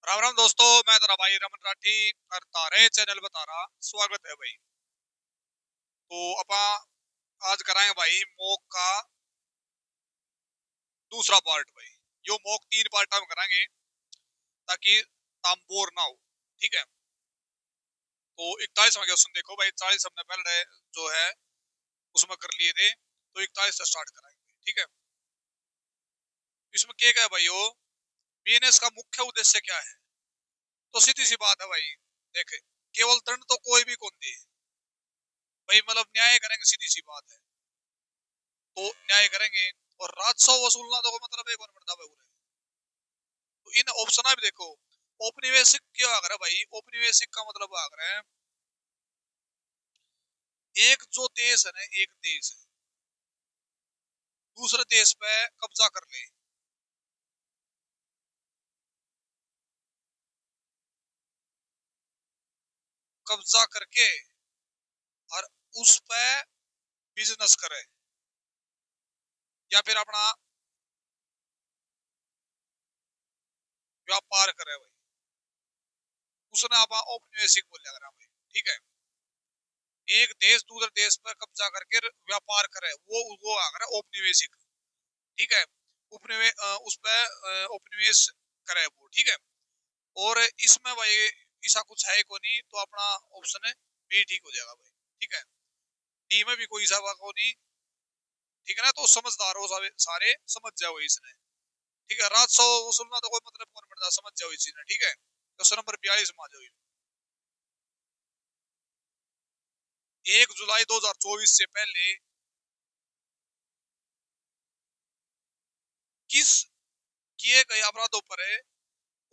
राम राम दोस्तों, मैं तेरा भाई रमन राठी और तारे चैनल बता रहा स्वागत है भाई। तो अपा आज कराएंगे भाई मॉक का दूसरा पार्ट भाई। यो मॉक 3 पार्ट हम कराएंगे ताकि हम बोर ना हो। ठीक है, तो 41वां क्वेश्चन देखो भाई। 40 हमने पहले जो है उसमें कर लिए थे, तो 41 से स्टार्ट कराएंगे। ठीक है, इसमें क्या है भाई? बीएनएस का मुख्य उद्देश्य क्या है? तो सीधी सी बात है भाई, देखे केवल दंड तो कोई भी कौन दे भाई, मतलब न्याय करेंगे, सीधी सी बात है। तो न्याय करेंगे और राजस्व वसूलना तो मतलब एक और पड़ता है। तो इन ऑप्शन भी देखो। औपनिवेशिक क्या आ रहा है भाई? औपनिवेशिक का मतलब आ रहा है एक जो देश है ना, एक देश दूसरे देश पे कब्जा कर ले। कब्जा करके और उस पे बिजनेस करे या फिर अपना व्यापार करे भाई, उसने आप औपनिवेशिक बोल रहा भाई। ठीक है, एक देश दूसरे देश पर कब्जा करके व्यापार करे, वो आ रहा है औपनिवेशिक। ठीक है, उस पर उपनिवेश करे वो। ठीक है, और इसमें भाई ऐसा कुछ है को नहीं, तो अपना ऑप्शन है बी ठीक हो जाएगा भाई। ठीक है, डी में भी कोई ऐसा को नहीं। ठीक है ना, तो समझदार हो सारे समझ जाओ इसने। ठीक है, रात सौ वसूलना तो कोई मतलब कौन पड़ता, समझ जाओ इस चीज ने। ठीक है, क्वेश्चन नंबर 42 में आ जाओ। 1 जुलाई 2024 से पहले किस किए गए अपराधों पर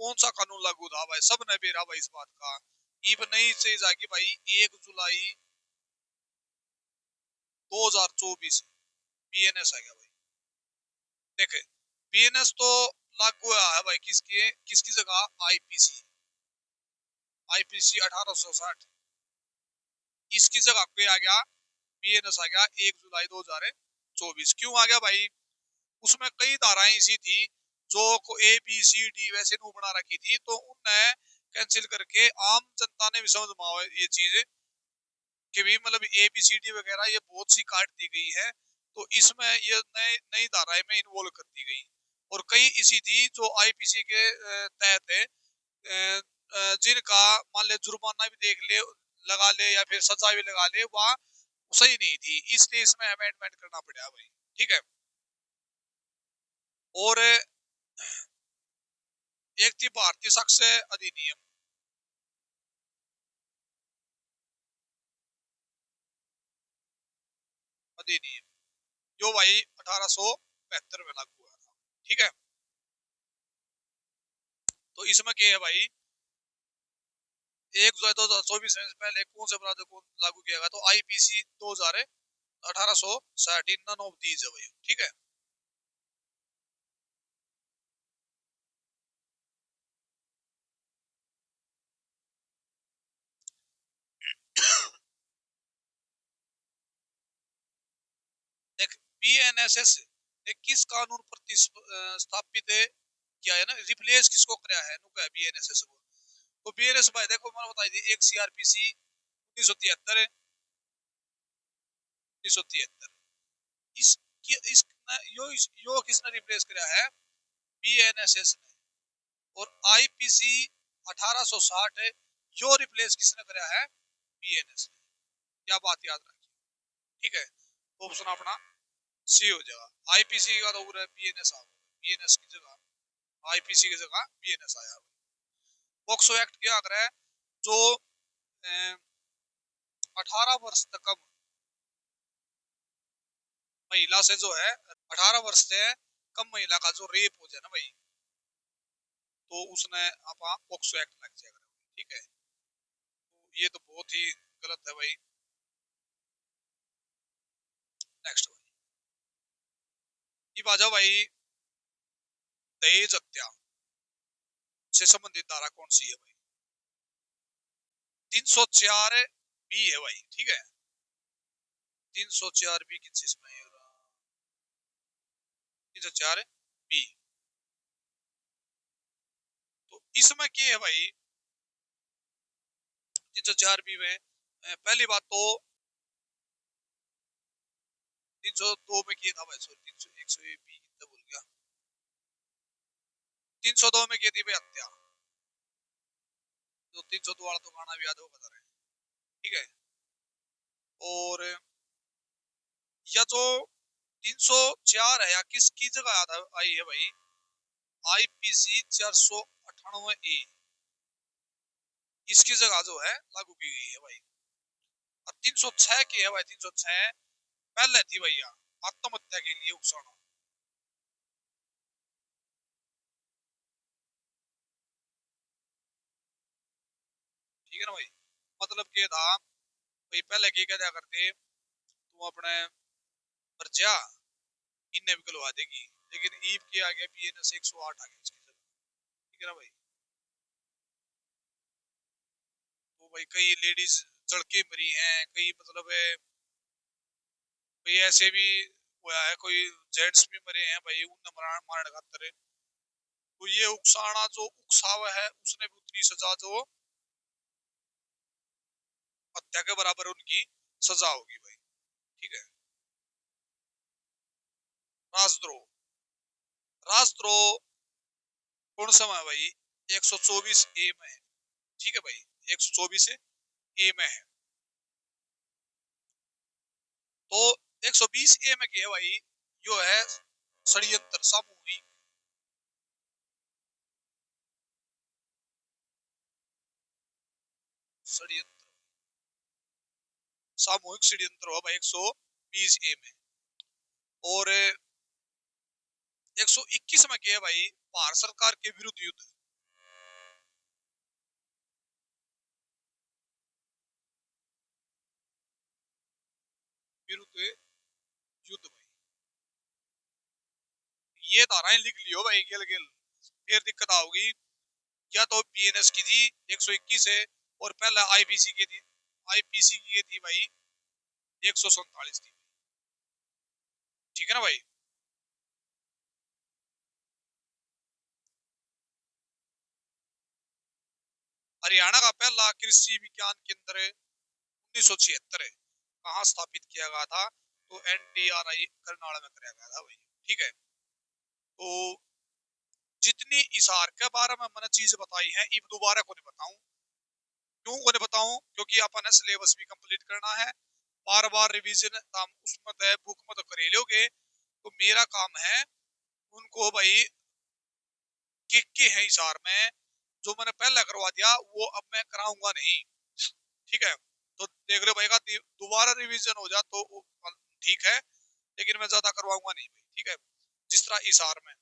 कौन सा कानून लागू था भाई? सब ने बेरा भाई इस बात का। इब नई चीज आएगी भाई, 1 जुलाई 2024 बीएनएस आ गया भाई। देखे, बीएनएस तो लागू है भाई किसकी किसकी जगह? आईपीसी। आईपीसी 1860 इसकी जगह पे आ गया बीएनएस आ गया 1 जुलाई 2024। क्यों आ गया भाई? उसमें कई धाराएं ऐसी थी जो को ए बी सी डी वैसे नु बना रखी थी, तो उनने कैंसिल करके आम जनता ने भी समझ में आओ ये चीज कि भी मतलब ए बी सी डी वगैरह ये बहुत सी काट दी गई है। तो इसमें ये नई नई धाराएं में इन्वॉल्व कर दी गई। और कई ऐसी थी जो आईपीसी के तहत है, जिनका मान ले जुर्माना भी देख ले, लगा ले, या फिर सजा भी लगा ले, वह सही नहीं थी, इसलिए इसमें अमेंडमेंट करना पड़ा भाई। ठीक है, और एक थी भारतीय साक्ष्य अधिनियम। अधिनियम जो भाई 1872 में लागू हुआ था। ठीक है, तो इसमें क्या है भाई? 1 जुलाई 2024 से पहले कौन से अपराध को लागू किया गया? तो आईपीसी 1860 नन ऑफ दीज है भाई। ठीक है, देख, बीएनएसएस ने किस कानून पर स्थापित किया है ना, रिप्लेस किसको किया है नु का बीएनएसएस को? तो बीएनएस भाई देखो मैंने बताई थी, एक सीआरपीसी 1973 है। 1973 इस यो किसने रिप्लेस किया है? बीएनएसएस ने। और आईपीसी 1860 है, यो रिप्लेस किसने किया है? बीएनएस ने। क्या बात याद रखिए। ठीक है, ऑप्शन अपना सी हो जाएगा। आईपीसी का तो पूरा बीएनएस आ गया, बीएनएस की जगह आईपीसी की जगह बीएनएस आया। पॉक्सो एक्ट क्या कर रहा है? जो 18 वर्ष तक कम महिला से जो है, 18 वर्ष से कम महिला का जो रेप हो जाए ना भाई, तो उसने आप पॉक्सो एक्ट लग जाएगा। ठीक है, तो ये तो बहुत ही गलत है भाई। नेक्स्ट भाई, ये बाजा भाई, दहेज हत्या से संबंधित धारा कौन सी है भाई? 304 बी है भाई। ठीक है, 304 बी किस चीज में है? 304 बी। तो इसमें क्या है भाई, 304 बी में पहली बात तो 302 में किया था भाई, सॉरी 300 100 बी कितना भूल गया, 302 में की थी भाई हत्या। तो 302 वाला तो गाना भी याद हो बता रहे हैं, ठीक है। और या जो 304 है या किसकी जगह याद आई है भाई, आईपीसी 498 ए, इसकी जगह जो है लागू की गई है भाई। अब 306 की है भाई, 306 पहले थी भैया आत्महत्या के लिए उकसाना। ठीक है ना भाई, मतलब क्या था भाई, पहले क्या क्या करते, तुम अपने पर्चा इन्हें भी खुलवा देगी, लेकिन ईब के आ गया बीएनएस 108 आ गया इसकी जगह। ठीक है ना भाई, तो भाई कई लेडीज लड़के मरी हैं, कई मतलब भाई ऐसे भी हुआ है, कोई जेंट्स भी मरे हैं भाई उन मारने खातर। तो ये उकसाना जो उकसावा है उसने भी उतनी सजा जो हत्या के बराबर उनकी सजा होगी भाई। ठीक है। राजद्रोह, राजद्रोह कौन सा है भाई, 124 ए में है। ठीक है भाई, 124 ए में है। तो 120 ए में क्या है भाई, जो है षड्यंत्र सामूहिक, षड्यंत्र सामूहिक षड्यंत्र हुआ भाई 120 ए में। और 121 में क्या है भाई, भारत सरकार के विरुद्ध युद्ध, विरुद्ध युद्ध भाई। ये धाराएं लिख लियो भाई गिल गिल, फिर दिक्कत आओगी। या तो बीएनएस की थी 121 है, और पहले आईपीसी की थी, आईपीसी की थी भाई 147 थी। ठीक है ना भाई। हरियाणा का पहला कृषि विज्ञान केंद्र 1976 है, कहाँ स्थापित किया गया था, तो एनडीआरआई करनाल में कराया गया था भाई। ठीक है। तो जितनी इसार के बारे में मैंने चीज बताई है, अब दोबारा को नहीं बताऊं, क्यों को नहीं बताऊं, क्योंकि अपन सिलेबस भी कंप्लीट करना है, बार बार रिवीजन हम उसमें तय बुक में तो कर ही लोगे, तो मेरा काम है उनको भाई के है इसार में, जो मैंने पहले करवा दिया वो अब मैं कराऊंगा नहीं। ठीक है। तो देख लो भाई का दोबारा रिवीजन हो जा तो ठीक है, लेकिन मैं ज्यादा करवाऊंगा नहीं भाई। ठीक है। जिस तरह इसार में,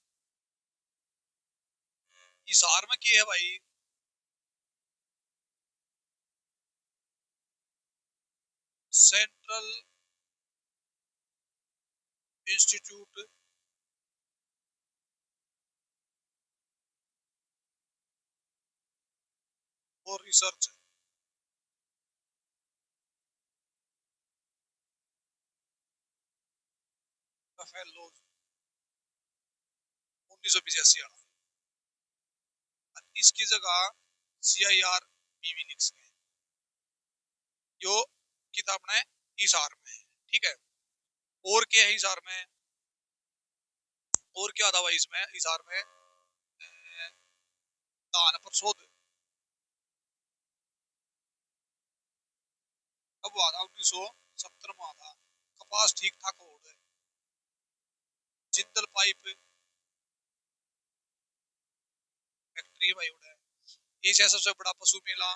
इसार में क्या है भाई, central institute for research fellows 1985 वाला, इसकी जगह CIR बीवी लिख सके, जो किताब ने इसार में है। ठीक है। और क्या है इसार में, और क्या था भाई इसमें इसार में, दान प्रशोध कब हुआ था, 1970 में था। कपास ठीक ठाक हो गए, जिंदल पाइप फैक्ट्री भाई उड़ा है। एशिया सबसे बड़ा पशु मेला,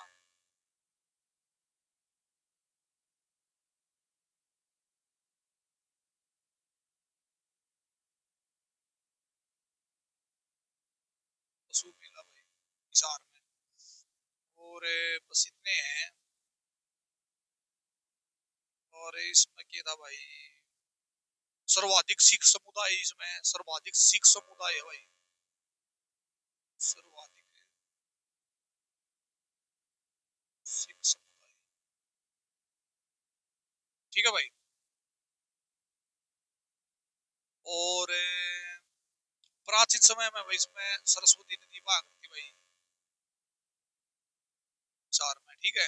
पशु मेला भाई हिसार में। और बस इतने हैं। और इसमें क्या था भाई, सर्वाधिक सिख समुदाय, इसमें सर्वाधिक सिख समुदाय है भाई, सर्वाधिक सिख समुदाय। ठीक है भाई। और प्राचीन समय में भाई इसमें सरस्वती नदी बहा करती भाई, ठीक है।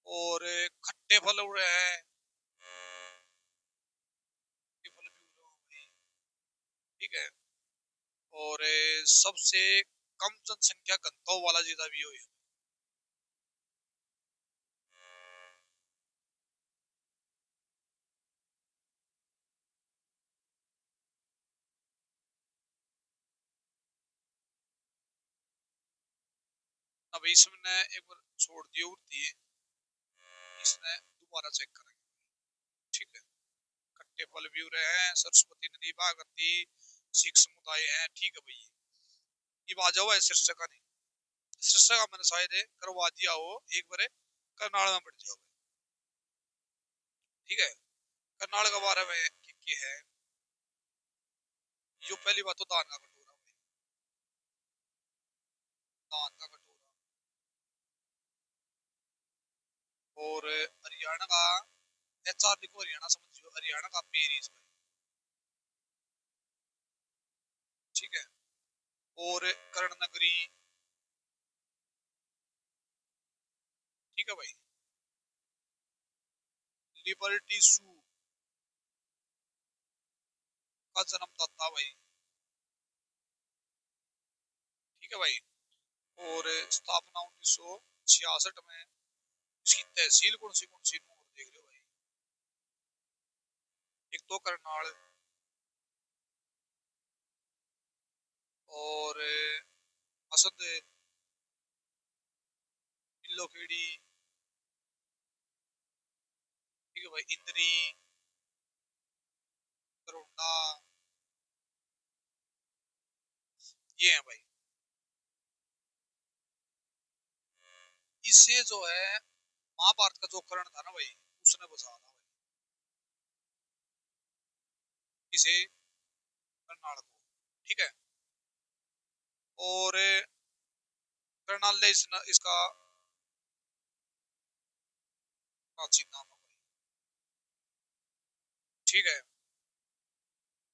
और खट्टे फल उड़ रहे हैं, खट्टे फल भी उड़ रहे हैं भाई, ठीक है। और सबसे कम जनसंख्या घनत्व वाला जिला भी हो ये। अब इसमें एक बार छोड़ दिए उड़ती है, इसने दोबारा चेक करेंगे, ठीक है। खट्टे फल भी उड़ रहे हैं, सरस्वती नदी भागती, सिख समुदाय है, ठीक है भाई। ये आ जाओ है शीर्षक का, नहीं शीर्षक का मैंने शायद करवा दिया हो एक बार, करनाल में बढ़ जाओ, ठीक है। करनाल के बारे में क्या है, यो पहली बात तो दान का कटोरा भाई, दान का कटोरा। और हरियाणा का एचआर लिखो, हरियाणा समझियो, हरियाणा का पेरिस भाई, ठीक है। और कर्ण नगरी, ठीक है भाई। लिबर्टी सू का जन्मदाता भाई, ठीक है भाई। और स्थापना 1966 में। इसकी तहसील कौन सी नूर देख रहे हो भाई, एक तो करनाल, और असद, बिल्लोखेड़ी, ठीक है भाई, इंद्री, करोंडा, ये है भाई। इससे जो है महाभारत का जो कर्ण था ना भाई, उसने बसाया था भाई इसे, करनाल को, ठीक है। और करनाल इसका प्राचीन नाम है भाई, ठीक है।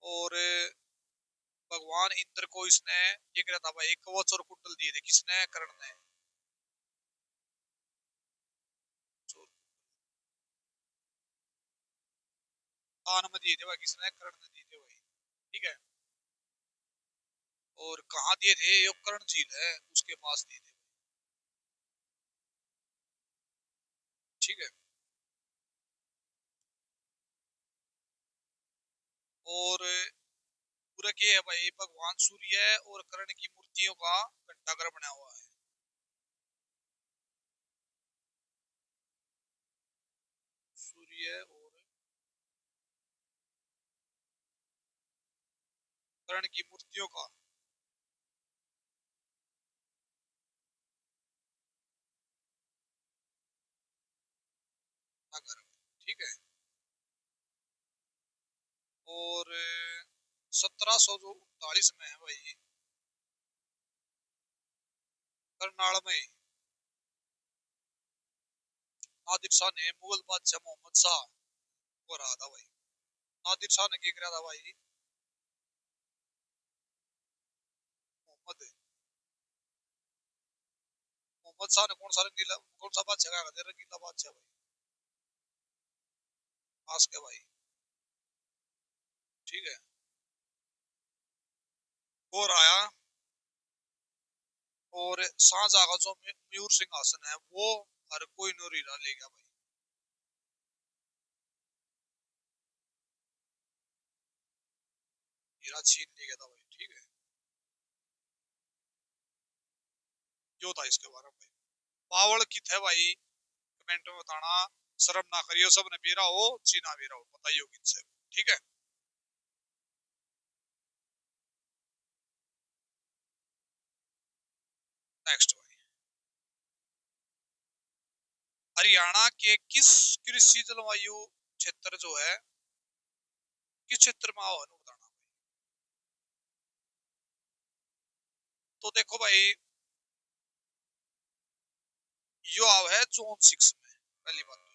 और भगवान इंद्र को इसने ये करा था भाई, कवच और कुंडल दिए थे, किसने, कर्ण ने। तो दान में दिए थे भाई, किसने, कर्ण ने दिए थे भाई, ठीक है। और कहाँ दिए थे, ये कर्ण झील है उसके पास दिए थे, ठीक है। और पूरा क्या है भाई, भगवान सूर्य और कर्ण की मूर्तियों का घंटाघर बना हुआ है, सूर्य और कर्ण की मूर्तियों का घंटाघर, ठीक है। और 1749 में है भाई, करनाल में नादिर शाह ने मुगल बादशाह मोहम्मद शाह को हरा था भाई। नादिर शाह ने क्या करा था भाई, मोहम्मद मोहम्मद शाह ने कौन सा बादशाह का था, रंगीला बादशाह भाई, खास के भाई, ठीक है। और आया, और शाहजहां का जो मयूर सिंहासन है वो हर कोई नूरीला ले गया भाई, हीरा छीन ले गया था भाई, ठीक है। जो था इसके बारे में भाई, पावड़ की थे भाई, कमेंट में बताना, शर्म ना करियो, सब ने बेरा हो चीना बेरा हो, बताइयो किनसे, ठीक है। नेक्स्ट भाई, हरियाणा के किस कृषि जलवायु क्षेत्र जो है, किस क्षेत्र में आओ है बताना भाई। तो देखो भाई, यो आओ है जोन 6 में, पहली बात तो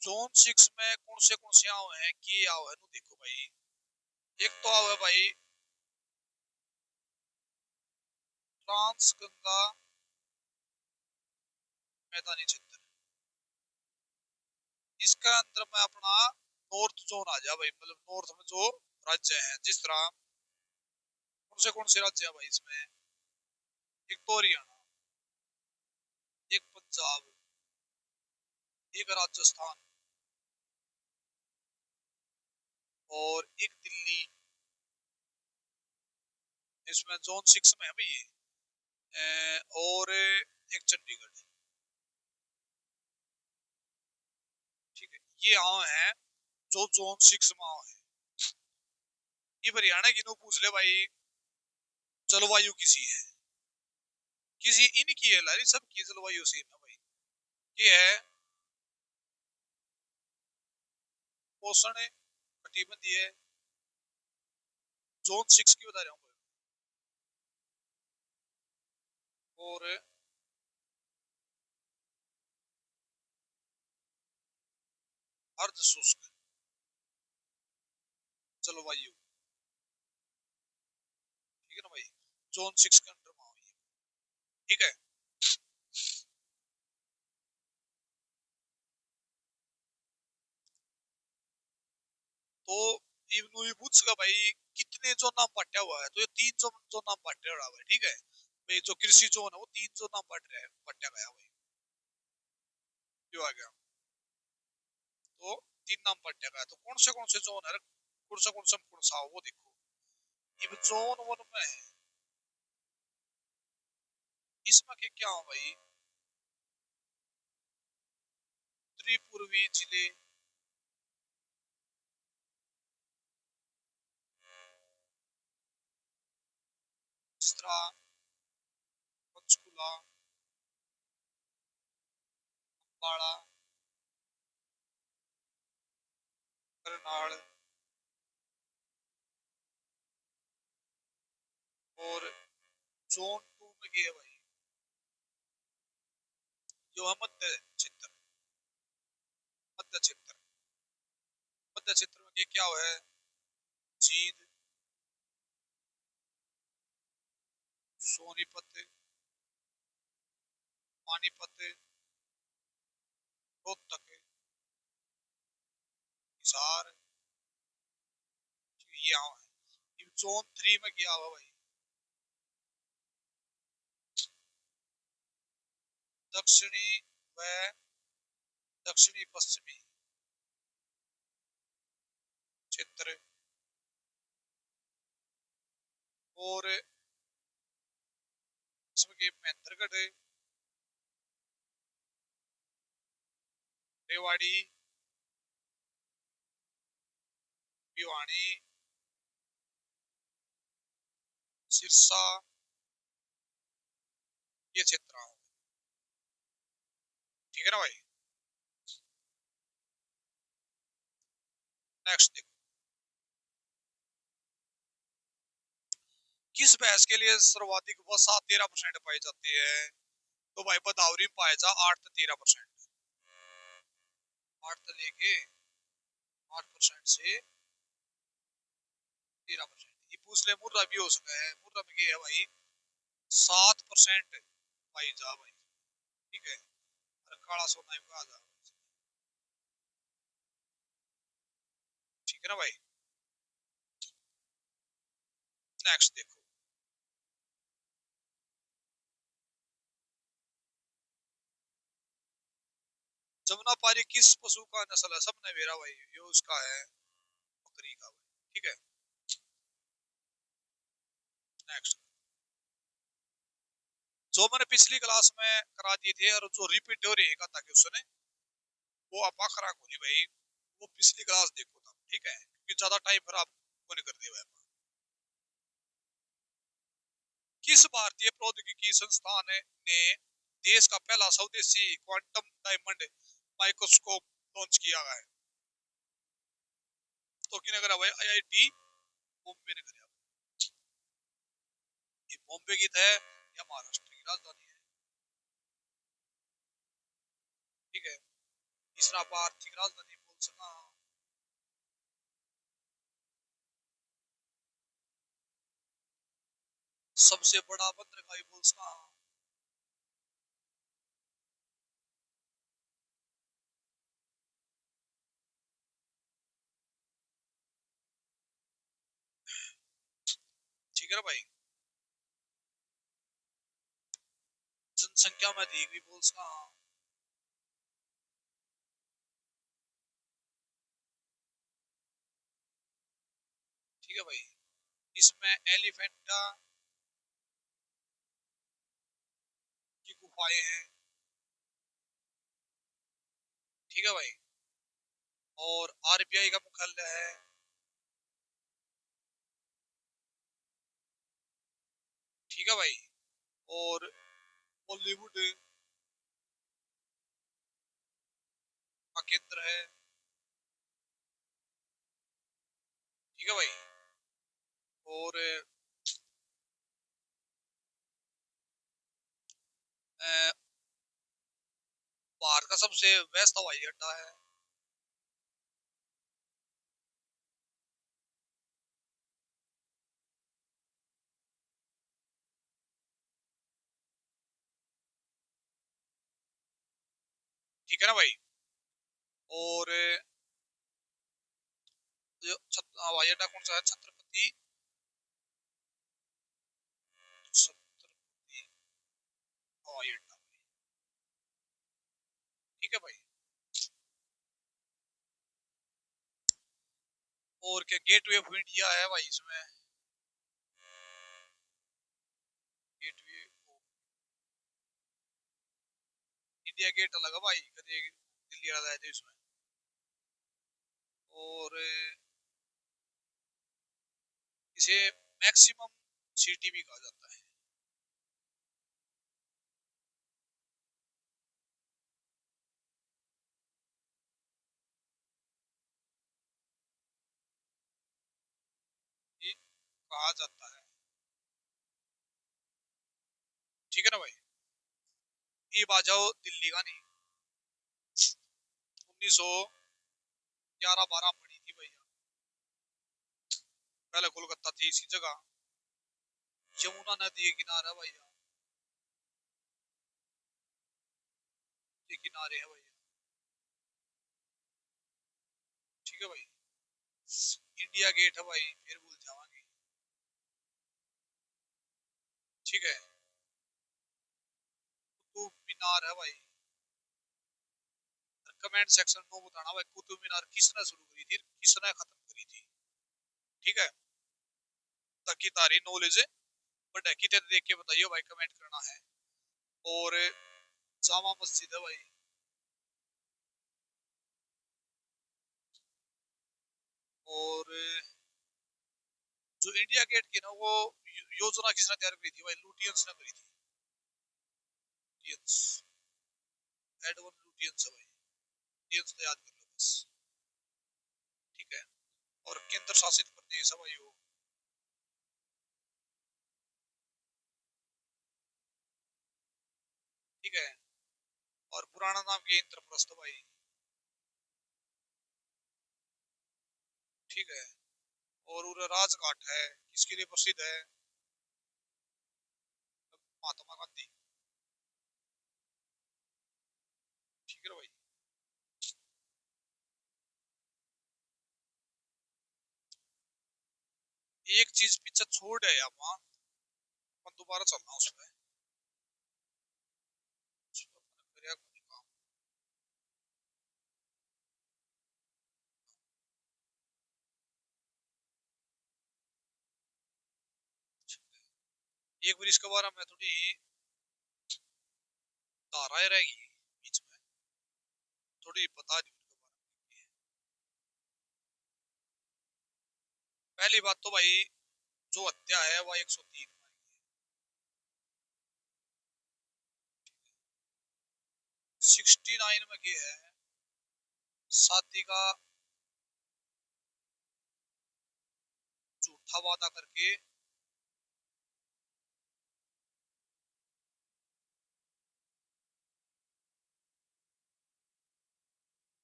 जोन 6 में कौन से आओ है कि आओ है, देखो भाई, एक तो आओ है भाई ट्रांस गंगा मैदानी क्षेत्र। इसका अंदर में अपना नॉर्थ जोन आ जाए भाई, मतलब नॉर्थ में जो राज्य है, जिस तरह कौन से राज्य है भाई इसमें? एक तो हरियाणा, एक पंजाब, एक राजस्थान और एक दिल्ली। इसमें जोन 6 में है भाई ये। और एक चंडीगढ़। ठीक है, ये आओ है जो जोन 6 में आओ है। ये हरियाणा की नो पूछ ले भाई, जलवायु किसी है, किसी इनकी है लारी, सबकी जलवायु सेम है भाई। ये है पोषण कटिबंधीय है। जोन 6 की बता रहा हूँ। और अर्ध शुष्क जलवायु। ठीक है ना भाई, जोन 6 के अंडर में आई है। ठीक है, तो इवनु ये पूछेगा भाई कितने जो नाम बांटा हुआ है, तो ये तीन जो नाम बांटे हुआ है। ठीक है भाई, जो कृषि जोन है वो तीन जो नाम बांटा गया भाई। क्यों आ गया? तो तीन नाम बांटा गया, तो कौन से जोन है, कौन सा वो देखो। ये जोन 1 में है, इसमें के क्या हो भाई? उत्तरी पूर्वी जिले, जिस तरह पंचकुला, अम्बाड़ा, करनाल और जोन 2 में गए भाई जो है मध्य क्षेत्र। मध्य क्षेत्र, मध्य क्षेत्र में ये क्या हुआ है? जींद, सोनीपत, पानीपत, रोहतक, हिसार, ये यहाँ है। जोन 3 में क्या हुआ भाई? दक्षिणी व दक्षिणी पश्चिमी क्षेत्र और इसमें के महेंद्रगढ़, रेवाड़ी, भिवानी, सिरसा, ये क्षेत्र आओ। ठीक है ना भाई? नेक्स्ट देखो, किस भैंस के लिए सर्वाधिक वसा 13% पाई जाती है? तो भाई बदावरी में पाया जा 8 से 13%। 8 से लेके 8% से 13%। ये पूछ ले मुर्रा भी हो सका है, मुर्रा में क्या है भाई? 7% पाई जा भाई। ठीक है, और काला सोना भी कहा जा। ठीक है ना भाई? नेक्स्ट देखो, जमुना पारी किस पशु का नस्ल है? सबने मेरा भाई ये उसका है, बकरी का भाई। ठीक है, नेक्स्ट, जो मैंने पिछली क्लास में करा दिए थे और जो रिपीट हो रही है था क्वेश्चन, वो आप खराब होनी भाई, वो पिछली क्लास देखो था। ठीक है, क्योंकि ज्यादा टाइम फिर आपको नहीं कर दिया। किस भारतीय प्रौद्योगिकी संस्थान ने देश का पहला स्वदेशी क्वांटम डायमंड माइक्रोस्कोप लॉन्च किया है? तो किने करा भाई? आईआईटी बॉम्बे ने करा। ये बॉम्बे की है या महाराष्ट्र की राजधानी है? ठीक है, तीसरा आप आर्थिक राजधानी बोल सका। सबसे बड़ा बंदरगाह बोल सका। ठीक है ना भाई। जनसंख्या में दी गई बोल्स का, हाँ। ठीक है भाई। इसमें एलिफेंटा की गुफाएं हैं। ठीक है भाई। और आरबीआई का मुख्यालय है। ठीक है भाई। और बॉलीवुड का केंद्र है। ठीक है भाई। और अ, भारत का सबसे व्यस्त हवाई अड्डा है। ठीक है ना भाई। और जो हवाई अड्डा कौन सा है? छत्रपति, छत्रपति हवाई अड्डा। ठीक है भाई। और क्या गेटवे ऑफ इंडिया है भाई इसमें? गेटवे ऑफ इंडिया गेट अलग है भाई, कभी दिल्ली वाला है जो इसमें। और इसे मैक्सिमम सिटी भी कहा जाता है। ये कहा जाता है। ठीक है ना भाई। ये आ जाओ दिल्ली का नहीं, 1911-12 पड़ी थी भैया। पहले कोलकाता थी इसी जगह, यमुना नदी के किनारे है भैया। ये किनारे है भैया। ठीक है भाई। इंडिया गेट है भाई, फिर भूल जावांगे। ठीक है। कुतुब मीनार है भाई। कमेंट सेक्शन में बताना भाई, कुतुब मीनार किसने शुरू करी थी, किसने खत्म करी थी। ठीक है। ताकि तारी नॉलेज बट है, कितने देख के बताइए भाई, कमेंट करना है। और जामा मस्जिद है भाई। और जो इंडिया गेट की ना वो योजना किसने तैयार करी थी भाई? लुटियंस ने करी थी। लुटियंस, एडवर्ड लुटियंस है भाई। लुटियंस तो याद कर लो बस। ठीक है। और केंद्र शासित प्रदेश है भाई वो। ठीक है। और पुराना नाम ये इंद्रप्रस्थ भाई। ठीक है। और उधर राजघाट है, किसके लिए प्रसिद्ध है? महात्मा गांधी। ठीक है भाई। एक चीज पीछे छोड़ है यहाँ, अपन दोबारा चलना उस पर। एक बार इसके बारे में थोड़ी धाराएं रहेगी बीच में, थोड़ी बता दी उनके बारे में। पहली बात तो भाई, जो हत्या है वह 103 में। 69 में की है शादी का झूठा वादा करके।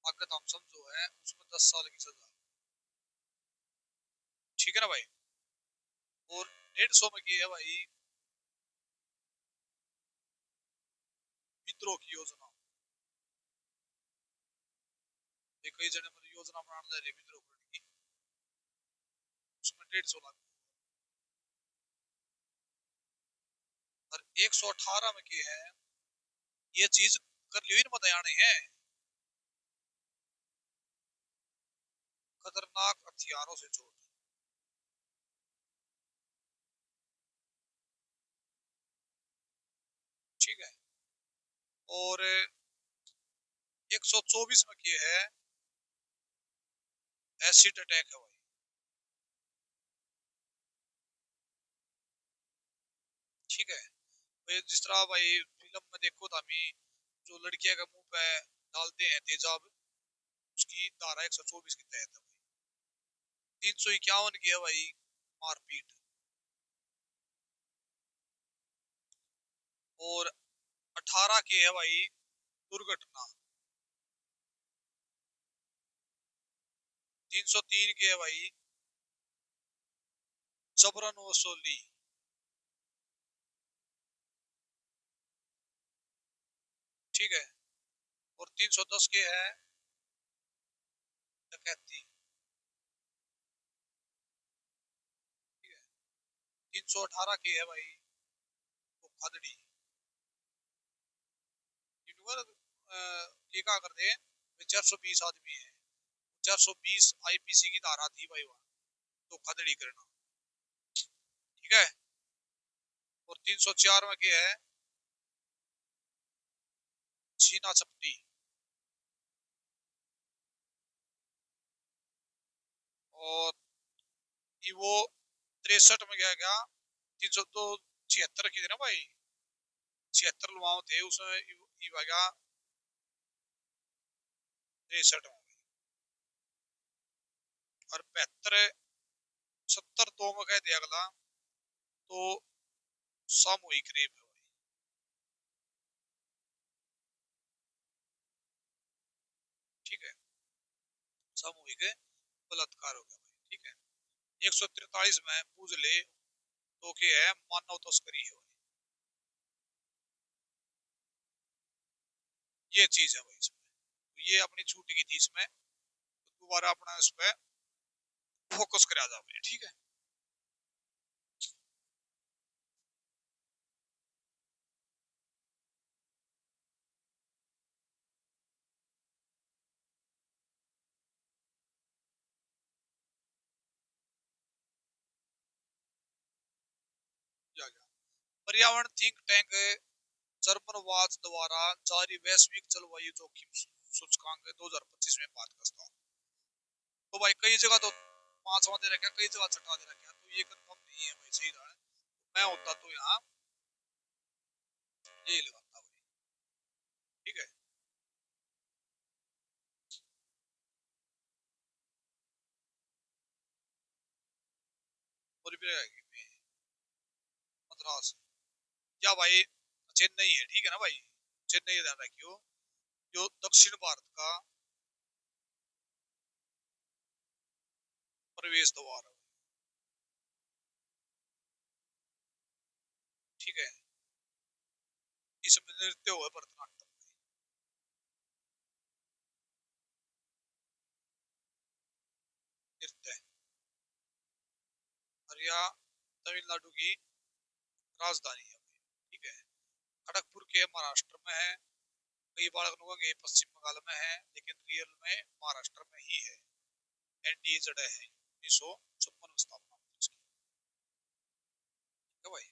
अगर हम समझो है उसमें 10 साल की सजा। ठीक है ना भाई। और 150 में की है भाई विद्रोह की योजना। ये कई जने मतलब योजना बनाने रहे विद्रोह करने की, उसमें 150 लाख। 118 में की है ये चीज कर ली इन बताने हैं। खतरनाक हथियारों से चोट। ठीक है। और 124 में की है एसिड अटैक है भाई। ठीक है। भाई जिस तरह भाई फिल्म में देखो तो हमें जो लड़कियां के मुंह पे डालते हैं तेजाब, उसकी धारा 124 के तहत है भाई। 351 की है भाई मारपीट। और 18 की है भाई दुर्घटना। 303 की है भाई जबरन वसूली। ठीक है। और 310 के है डकैती। ठीक है। 318 की है भाई धोखाधड़ी। ये क्या करते हैं, 420 आदमी है, 420 आईपीसी की धारा थी भाई वहां, धोखाधड़ी करना। ठीक है। और 304 में क्या है, छीना झपटी। और ये वो 63 में क्या क्या, 300 तो 76 की थी ना भाई, 76 लुआओ थे उसमें ये भागा 63 में। और 72 70 दो में कह दिया अगला तो सामूहिक रेप है भाई। ठीक है। सामूहिक बलात्कार हो गया भाई। ठीक है। 143 में पूछ ले तो क्या है, मानव तस्करी है भाई। ये चीज है भाई इसमें, तो ये अपनी छूट की थी इसमें, तो दोबारा अपना इस पे फोकस करा जाए। ठीक है। जा जा। पर्यावरण थिंक टैंक जर्मन वाच द्वारा जारी वैश्विक जलवायु जोखिम सूचकांक 2025 में बात करता हूँ। तो भाई कई जगह तो 5वां दे रखा है, कई जगह छठा दे रखा है, तो ये कंफर्म नहीं है भाई, सही रहा है। मैं होता तो यहाँ यही लगाता भाई। ठीक है। और भी रहेगी मद्रास क्या भाई, चेन्नई है। ठीक है ना भाई, चेन्नई ध्यान रखियो, जो दक्षिण भारत का प्रवेश द्वार है। ठीक है। इसमें नृत्य हुआ भरतनाट्यम। नृत्य हरिया तमिलनाडु की राजधानी है। ठीक है। खड़गपुर के महाराष्ट्र में है। कई बार लोगों के पश्चिम बंगाल में है, लेकिन रियल में महाराष्ट्र में ही है। एनडीए जड़ा है 1956 में स्थापना हुई इसकी। ठीक है भाई।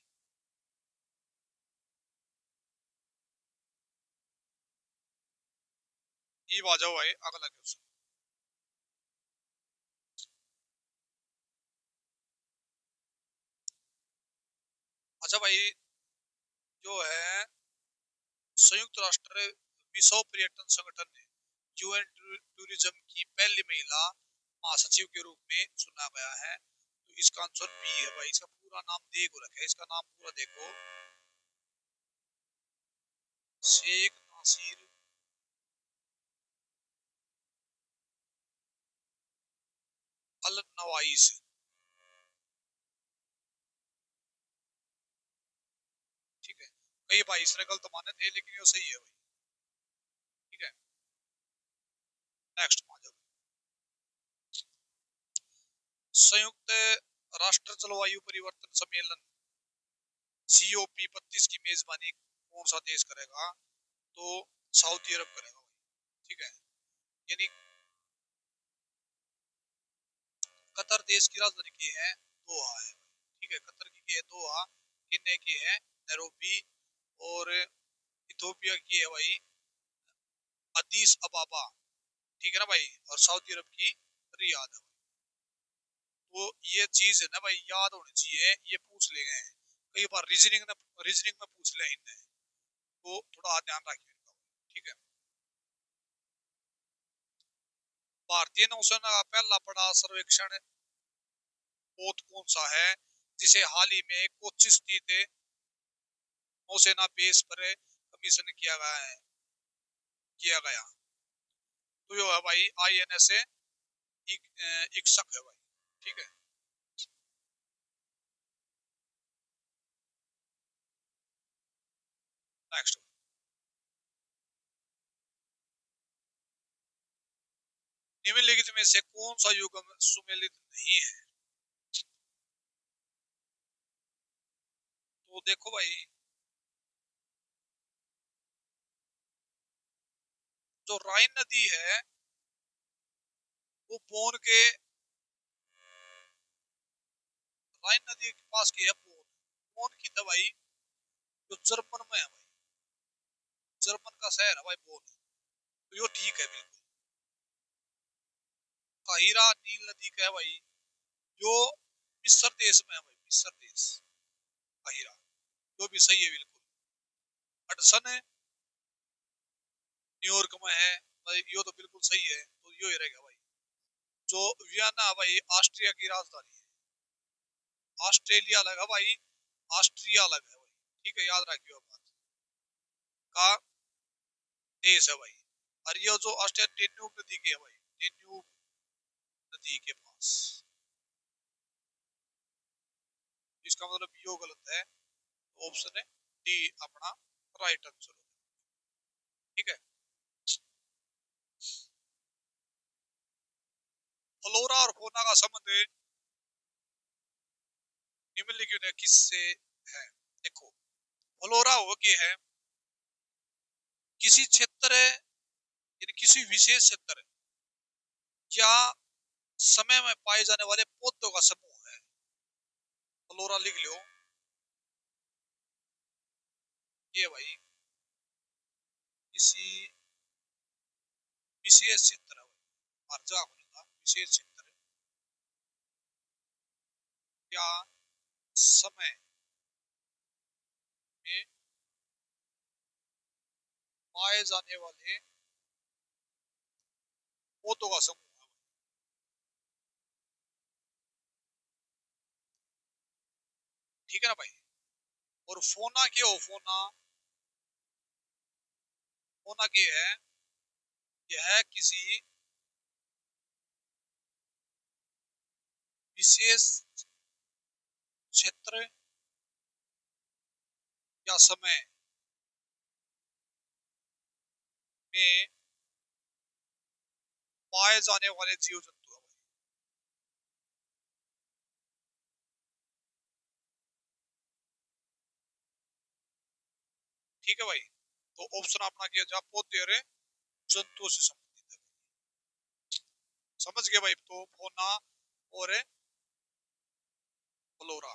ये आ जाओ भाई अगला क्वेश्चन। अच्छा भाई, जो है संयुक्त राष्ट्र विश्व पर्यटन संगठन ने यूएन टूरिज्म की पहली महिला महासचिव के रूप में चुना गया है, तो इसका आंसर बी है भाई। इसका पूरा नाम देखो रखा है, इसका नाम पूरा देखो, शेख नासिर अल नवाइस। ठीक है। कई भाई इसने गलत माने थे, लेकिन ये सही है भाई। ठीक है। नेक्स्ट आ जाओ। संयुक्त राष्ट्र जलवायु परिवर्तन सम्मेलन COP 32 की मेजबानी कौन सा देश करेगा? तो सऊदी अरब करेगा। ठीक है, यानी कतर देश की राजधानी की है दोहा है। ठीक है, कतर की है दोहा, गिने की है नैरोबी, और इथोपिया की है भाई अदीस अबाबा। ठीक है ना भाई, और सऊदी अरब की रियाद है। तो ये चीज है ना भाई, याद होनी चाहिए, ये पूछ ले गए हैं कई बार, रीजनिंग में पूछ ले इनने, तो थोड़ा ध्यान रखिए इनका। ठीक है, भारतीय नौसेना का पहला बड़ा सर्वेक्षण पोत कौन सा है, जिसे हाल ही में कोच्चि स्थित नौसेना बेस पर कमीशन किया गया। तो यो है भाई INS इक्सक है भाई। ठीक है, नेक्स्ट। निम्नलिखित में से कौन सा युग्म सुमेलित नहीं है? तो देखो भाई, जो राइन नदी है वो बोन के, राइन नदी के पास की है बोन। बोन की दवाई जो जर्मन में है भाई, जर्मन का शहर है भाई बोन। तो यो ठीक है बिल्कुल। काहिरा नील नदी का है भाई, जो मिस्र देश में है भाई, मिस्र देश, काहिरा। जो भी सही है बिल्कुल। हडसन न्यूयॉर्क में है भाई, यो तो बिल्कुल सही है, तो यो ही रहेगा भाई। जो वियना है भाई, ऑस्ट्रिया की राजधानी है। ऑस्ट्रेलिया अलग है भाई, ऑस्ट्रिया अलग है भाई। ठीक है, याद रखियो बात का देश है भाई। और ये जो ऑस्ट्रेलिया डेन्यूब नदी की है भाई, डेन्यूब नदी के पास। इसका मतलब यो गलत है, ऑप्शन है डी अपना राइट आंसर। ठीक है, फ्लोरा और फौना का संबंध निम्नलिखित में किससे है? देखो, फ्लोरा वो के है किसी क्षेत्र, यानी किसी विशेष क्षेत्र या समय में पाए जाने वाले पौधों का समूह है। फ्लोरा लिख लो ये भाई, किसी विशेष क्षेत्र, हर जगह होगा विशेष क्षेत्र या समय में पाए जाने वाले पौधों का समूह है। ठीक है ना भाई, और फोना क्या हो, फोना, फोना क्या है? यह किसी विशेष क्षेत्र या समय में पाए जाने वाले जीव जंतु है। ठीक है भाई, तो ऑप्शन अपना किया जा पौधे और जंतुओं से संबंधित है। समझ गए भाई, तो फोना और फ्लोरा।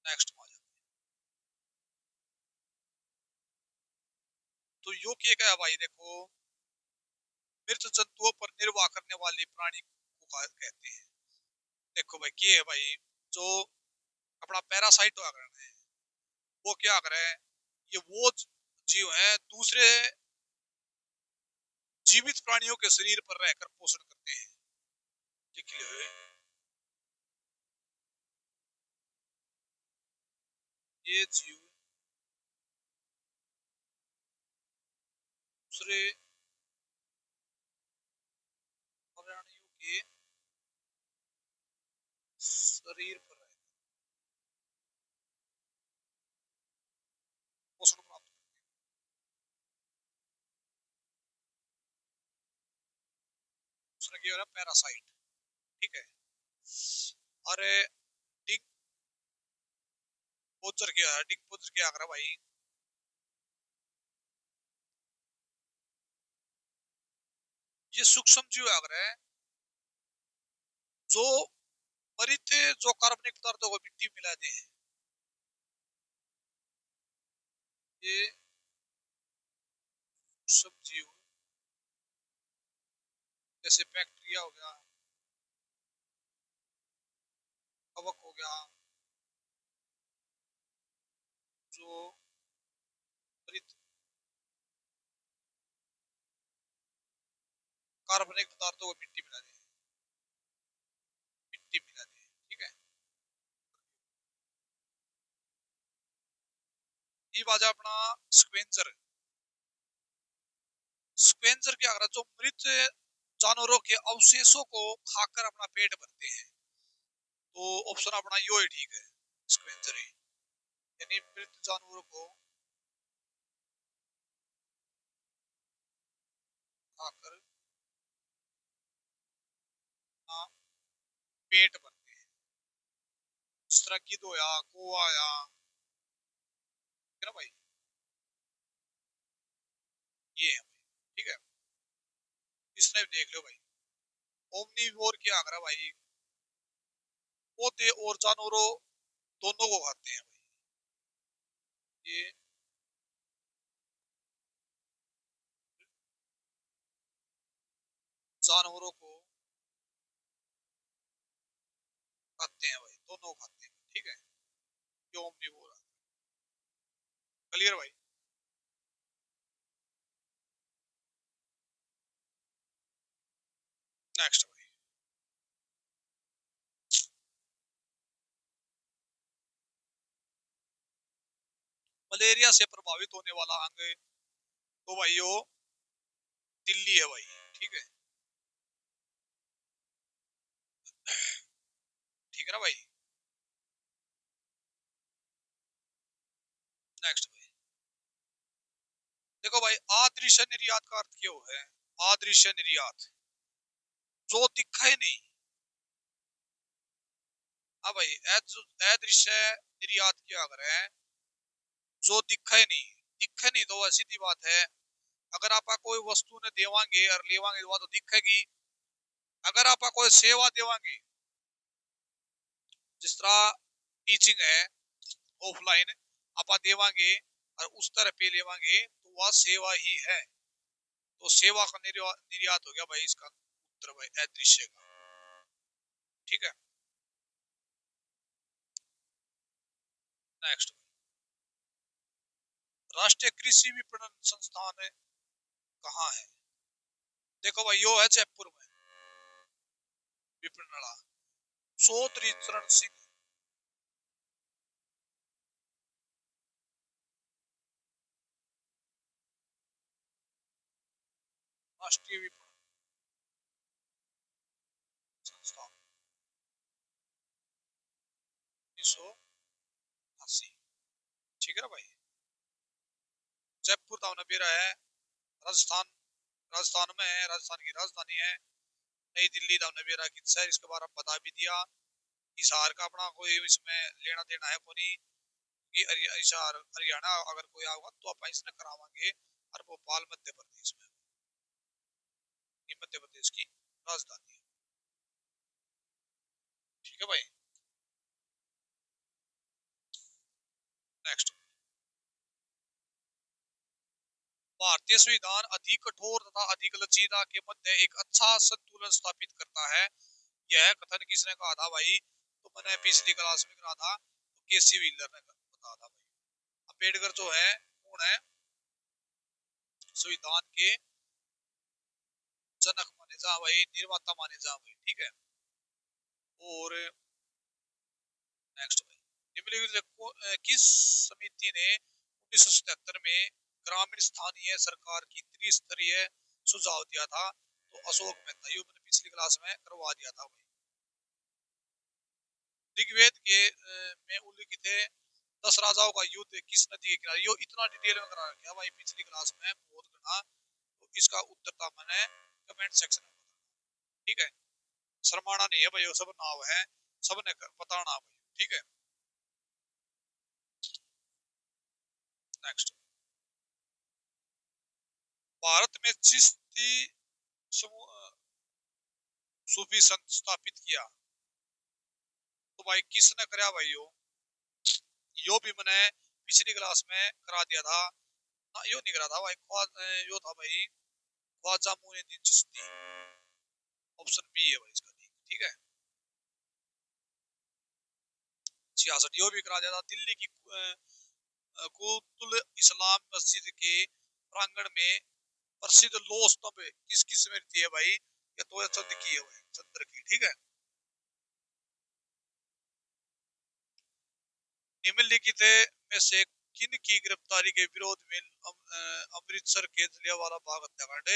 नेक्स्ट आ जाए, तो यो क्या है भाई, देखो, मृत जंतुओं पर निर्वाह करने वाली प्राणी को कहते हैं। देखो भाई, क्या है भाई, जो अपना पैरासाइट है, वो क्या कर रहे हैं, ये वो जीव है दूसरे जीवित प्राणियों के शरीर पर रहकर पोषण करते हैं। लिख लो ये जीव दूसरे प्राणियों के शरीर पर रहकर पोषण प्राप्त दूसरा क्या हो रहा है, पैरासाइट। ठीक है, और पोचर क्या है, डिग पोचर क्या कर रहा भाई? ये सूक्ष्म जीव अगर है जो मृत जो कार्बनिक पदार्थों को मिट्टी में मिलाते हैं, ये सूक्ष्म जीव जैसे बैक्टीरिया हो गया, कवक हो गया, जो मृत कार्बनिक पदार्थों को मिट्टी मिलाते हैं, मिट्टी मिलाते हैं, ठीक है। ये बाजा अपना स्क्वेंजर। स्क्वेंजर क्या कर रहा है, जो मृत जानवरों के अवशेषों को खाकर अपना पेट भरते हैं, तो ऑप्शन अपना यो ही ठीक है, स्क्वेंजर ही। यानी मृत जानवरों को खाकर अपना पेट भरते हैं, जिस तरह गिद्ध होया, कौवा आया, ठीक है ना भाई, ये है भाई, ठीक है। इस तरह देख लो भाई। ओमनीवोर क्या कर रहा है भाई, पौधे और जानवरों दोनों को खाते हैं भाई। ये जानवरों को खाते हैं भाई, दोनों खाते हैं, ठीक है। ये ओमनीवोर है। क्लियर भाई? नेक्स्ट भाई। मलेरिया से प्रभावित होने वाला अंग, तो भाई वो दिल्ली है भाई, ठीक है। ठीक है ना भाई? नेक्स्ट भाई। देखो भाई, अदृश्य निर्यात का अर्थ क्या है? अदृश्य निर्यात, जो दिखा ही नहीं। हाँ भाई, अदृश्य निर्यात क्या कर रहे हैं, जो दिखा ही नहीं। दिखे नहीं तो वह सीधी बात है, अगर आप कोई वस्तु ने देवांगे और लेवांगे तो वह तो दिखेगी। अगर आप कोई सेवा देवांगे, जिस तरह टीचिंग है ऑफलाइन, आप देवांगे और उस तरह पे लेवांगे तो वह सेवा ही है। तो सेवा का निर्यात हो गया भाई, इसका उत्तर भाई अदृश्य का, ठीक है। नेक्स्ट, राष्ट्रीय कृषि विपणन संस्थान कहाँ है? देखो भाई, यो है जयपुर में, विपणन। चौधरी चरण सिंह राष्ट्रीय विपणन संस्थान, 1980, ठीक है ना भाई। जयपुर तो मेरा है, राजस्थान, राजस्थान में है, राजस्थान की राजधानी है। नई दिल्ली तो मेरा किस्सा है, इसके बारे में बता भी दिया। हिसार का अपना कोई इसमें लेना देना है कोनी, कि हिसार हरियाणा अगर कोई आएगा तो आप इसने करावांगे। और भोपाल मध्य प्रदेश में, ये मध्य प्रदेश की राजधानी है, ठीक है भाई। नेक्स्ट, भारतीय संविधान अधिक कठोर तथा अधिक लचीला के मध्य एक अच्छा संतुलन स्थापित करता है। यह कथन किसने कहा था भाई? तो मैंने पिछली क्लास में कहा था, तो केसी व्हीलर ने कहा था भाई। अम्बेडकर जो है कौन है? संविधान के जनक माने जा भाई, निर्माता माने जा भाई, ठीक है। और नेक्स्ट भाई, निम्नलिखित किस समिति ने 1977 में ग्रामीण स्थानीय सरकार की त्रिस्तरीय सुझाव दिया था? तो अशोक मेहता, ये मैंने पिछली क्लास में करवा दिया था भाई। ऋग्वेद के में उल्लिखित है 10 राजाओं का युद्ध किस नदी के किनारे? यो इतना डिटेल में करा रखा भाई पिछली क्लास में, बहुत गणा। तो इसका उत्तर था मैंने कमेंट सेक्शन में बताना, ठीक है। शर्माना नहीं है भाई, वो सब नाव है, सबने बताना भाई, ठीक है। नेक्स्ट, भारत में चिश्ती सूफी संत स्थापित किया, तो भाई किसने कराया भाई? यो भी मैंने पिछली क्लास में करा दिया था ना, यो नहीं करा था भाई, यो था भाई ख्वाजा मोइनुद्दीन चिश्ती। ऑप्शन बी है भाई इसका, ठीक है। 66 यो भी करा दिया था। दिल्ली की कुतुल इस्लाम मस्जिद के प्रांगण में प्रसिद्ध लो स्तंभ किस किस में रहती है भाई? या तो चंद्र की है भाई, चंद्र की, ठीक है। निम्नलिखित में से किन की गिरफ्तारी के विरोध में अमृतसर के जलियांवाला बाग हत्याकांड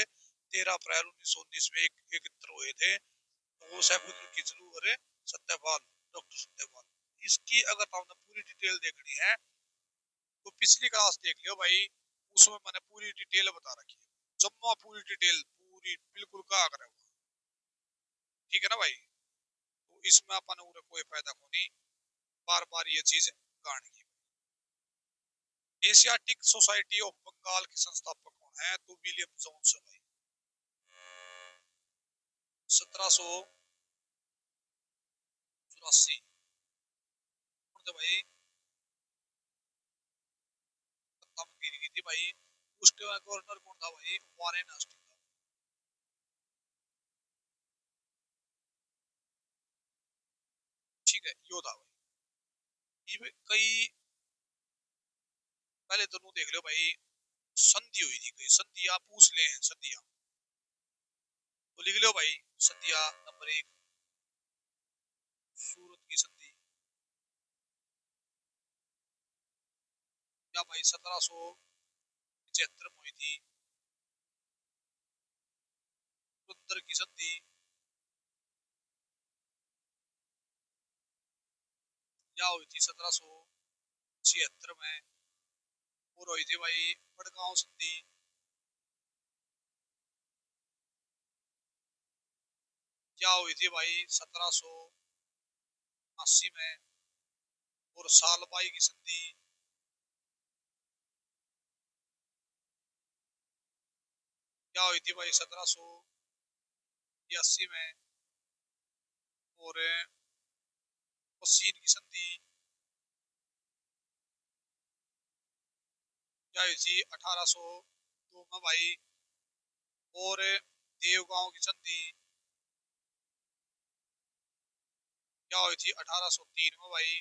13 अप्रैल 1919 में एकत्र हुए थे? तो वो सैफुद्दीन किचलू और सत्यपाल, डॉक्टर सत्यपाल। इसकी अगर आपने पूरी डिटेल देखनी है तो पिछली क्लास देख लियो भाई, उसमें मैंने पूरी डिटेल बता रखी है, जम्मा पूरी डिटेल, पूरी बिल्कुल का करे, ठीक है ना भाई। तो इसमें अपन कोई फायदा को नहीं बार बार ये चीज गाने की। एशियाटिक सोसाइटी ऑफ बंगाल के संस्थापक कौन है? तो विलियम जोन्स है भाई। 1784 भाई सत्ता में गिरी थी भाई। उसके बाद गवर्नर कौन था भाई? वारेन हेस्टिंग था, ठीक है, यो था भाई। ये कई पहले दोनों देख लो भाई, संधि हुई थी, कई संधियां पूछ ले हैं, संधियां तो लिख लो भाई। संधिया नंबर 1, सूरत की संधि, या भाई 1775 में हुई थी। पुरंदर की संधि या हुई थी 1776 में। और हुई थी भाई बड़गांव संधि, क्या हुई थी भाई 1780 में। और सालबाई की संधि क्या हुई थी भाई 1782 में। और पसीन की संधि क्या हुई थी 1802 में भाई। और देवगांव की संधि क्या हुई थी 1803 में भाई।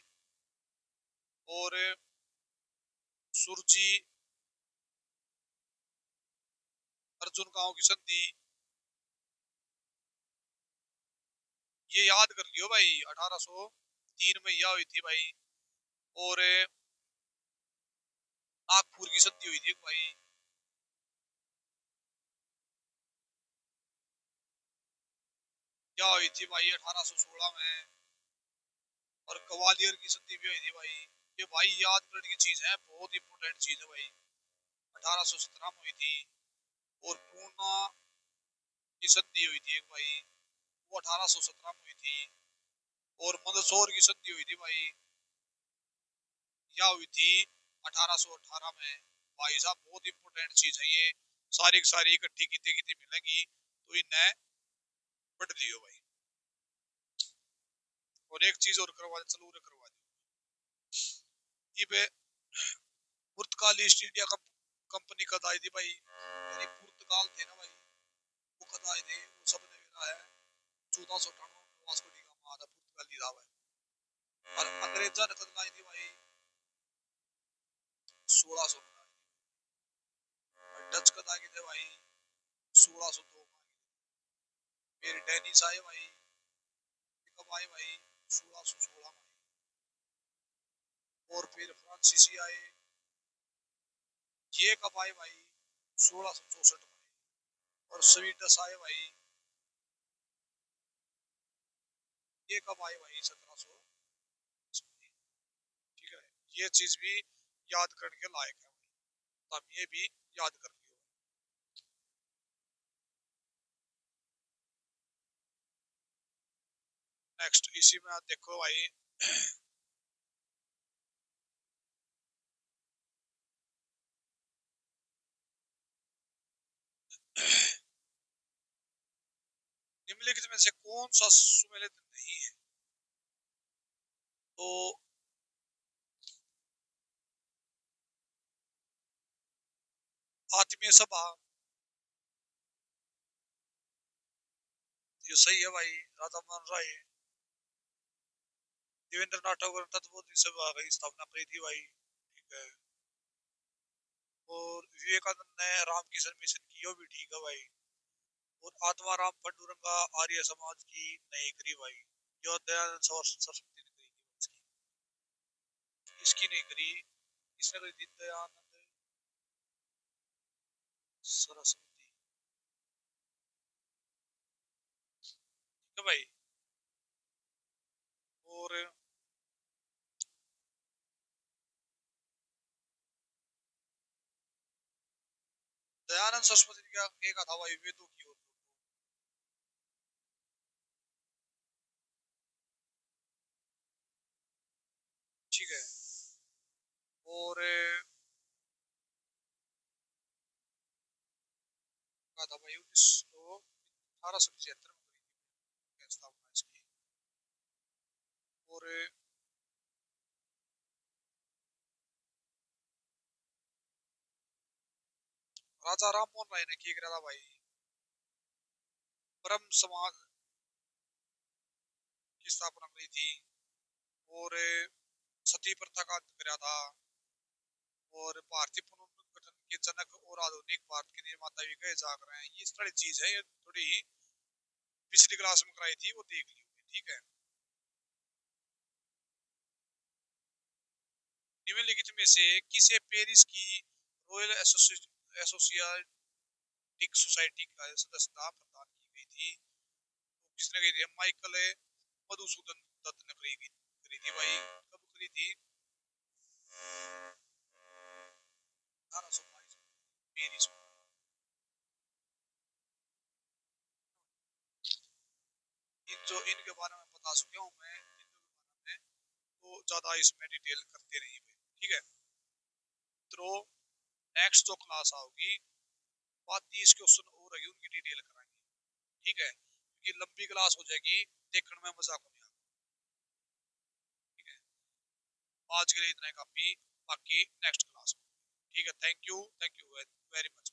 और सुरजी अर्जुन गांव की संधि, ये याद कर लियो भाई, 1803 में यह हुई थी भाई। और नागपुर की संधि हुई थी भाई, क्या हुई थी भाई 1816 में। और ग्वालियर की संधि भी हुई थी भाई। ये भाई याद करने की चीज है, बहुत इंपोर्टेंट चीज है भाई। 1817 में हुई थी। और पूना की संधि हुई थी एक भाई, वो 1817 में हुई थी। और मंदसौर की संधि हुई थी भाई, क्या हुई थी 1818 में। भाई साहब बहुत इंपोर्टेंट चीज है ये, सारी की सारी इकट्ठी की मिलेंगी तो इन्हें पढ़ लियो भाई। और एक चीज और करवा दे, चलो करवा दे। पुर्तगाली ईस्ट इंडिया कंपनी कद आई थी भाई? यानी पुर्तगाल थे ना भाई, वो कद आए थे, वो सबने मिला है 1498 में वास्को डी गामा आया था, पुर्तगाली था भाई। और अंग्रेजा ने कद लाई थी भाई 1600 में। और डच कद आए थे भाई 1602 में। फिर डेनिस आए भाई, कब आए भाई 1616 में। और फिर फ्रांसीसी आए, ये कब आए भाई 1664 में। और स्वीडिश आए भाई, ये कब आए भाई 1700। ठीक है, ये चीज भी याद करने के लायक है भाई, तब ये भी याद कर लियो। नेक्स्ट इसी में आप देखो भाई, निम्नलिखित में से कौन सा सुमेलित नहीं है? तो आत्मीय सभा, ये सही है भाई। राधा मोहन राय, देवेंद्र नाथ टैगोर ने तत्वबोध सभा की स्थापना करी थी भाई, ठीक है। और विवेकानंद ने रामकृष्ण मिशन की, वो भी ठीक है भाई। और आत्माराम पंडुरंगा आर्य समाज की नहीं करी भाई, जो दयानंद सरस्वती ने करी थी इसकी नहीं करी। किसने करी थी? दयानंद सरस्वती, ठीक है भाई। और दयानंद सरस्वती ने क्या कहा था भाई, वेदों की ओर, ठीक है। और कहा था भाई 1875 में करी थी स्थापना इसकी। और राजा राम मोहन राय ने क्या करा था भाई? ब्रह्म समाज की स्थापना करी थी। और सती प्रथा का अंत करा था। और भारतीय पुनर्गठन के जनक और आधुनिक भारत के निर्माता भी कहे जा रहे हैं। ये सारी चीज है, ये थोड़ी पिछली क्लास में कराई थी, वो देख ली होगी, ठीक है। निम्नलिखित में से किसे पेरिस की रॉयल एसोसिएटिक सोसाइटी का सदस्यता प्रदान की गई थी? तो किसने कही थी? माइकल मधुसूदन दत्त ने करी थी भाई। कब करी थी? 1822 पेरिस में। जो इनके बारे में बता चुके हूँ मैं, इनके बारे में तो ज्यादा इसमें डिटेल करते नहीं भाई, ठीक है। तो नेक्स्ट जो क्लास आओगी, 30 क्वेश्चन और रहेगी, उनकी डिटेल कराएंगे, ठीक है। क्योंकि लंबी क्लास हो जाएगी, देखने में मजा को नहीं आता, ठीक है। आज के लिए इतना ही काफी, बाकी नेक्स्ट क्लास में, ठीक है। Thank you very much.